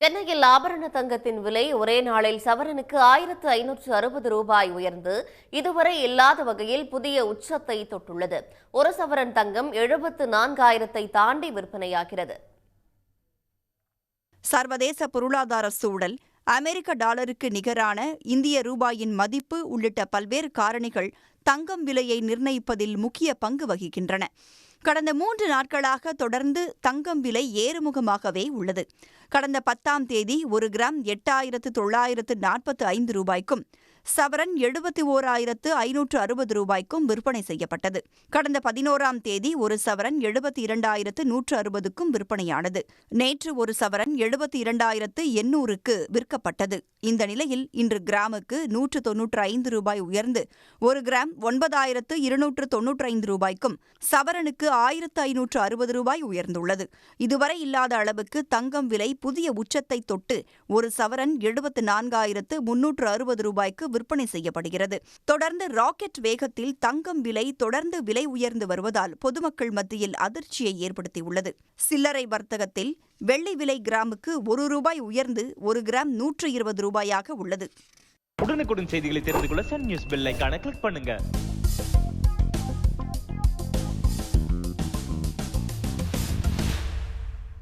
சென்னையில் ஆபரண தங்கத்தின் விலை ஒரே நாளில் சவரனுக்கு 1560 ரூபாய் உயர்ந்து இதுவரை இல்லாத வகையில் புதிய உச்சத்தை தொட்டுள்ளது. ஒரு சவரன் தங்கம் 74,000 தாண்டி விற்பனையாகிறது. சர்வதேச பொருளாதார சூழல், அமெரிக்க டாலருக்கு நிகரான இந்திய ரூபாயின் மதிப்பு உள்ளிட்ட பல்வேறு காரணிகள் தங்கம் விலையை நிர்ணயிப்பதில் முக்கிய பங்கு வகிக்கின்றன. கடந்த 3 நாட்களாக தொடர்ந்து தங்கம் விலை ஏறுமுகமாகவே உள்ளது. கடந்த 10ஆம் தேதி 1 கிராம் 8,945 ரூபாய்க்கும் சவரன் 71,560 ரூபாய்க்கும் விற்பனை செய்யப்பட்டது. கடந்த 11ஆம் தேதி ஒரு சவரன் 72,160க்கும் விற்பனையானது. நேற்று ஒரு சவரன் 72,800க்கு விற்கப்பட்டது. இந்த நிலையில் இன்று கிராமுக்கு 195 ரூபாய் உயர்ந்து 1 கிராம் 9,295 ரூபாய்க்கும் சவரனுக்கு 1,560 ரூபாய் உயர்ந்துள்ளது. இதுவரை இல்லாத அளவுக்கு தங்கம் விலை புதிய உச்சத்தை தொட்டு ஒரு சவரன் 74,360 ரூபாய்க்கு விற்பனை செய்யப்படுகிறது. தொடர்ந்து ராக்கெட் வேகத்தில் தங்கம் விலை தொடர்ந்து விலை உயர்ந்து வருவதால் பொதுமக்கள் மத்தியில் அதிர்ச்சியை ஏற்படுத்தியுள்ளது. சில்லறை வர்த்தகத்தில் வெள்ளி விலை கிராமுக்கு 1 ரூபாய் உயர்ந்து 1 கிராம் 120 ரூபாயாக உள்ளது. உடனுக்குடன் செய்திகளை தெரிந்து கொள்ள சன் நியூஸ் பெல் ஐகானை கிளிக் பண்ணுங்க.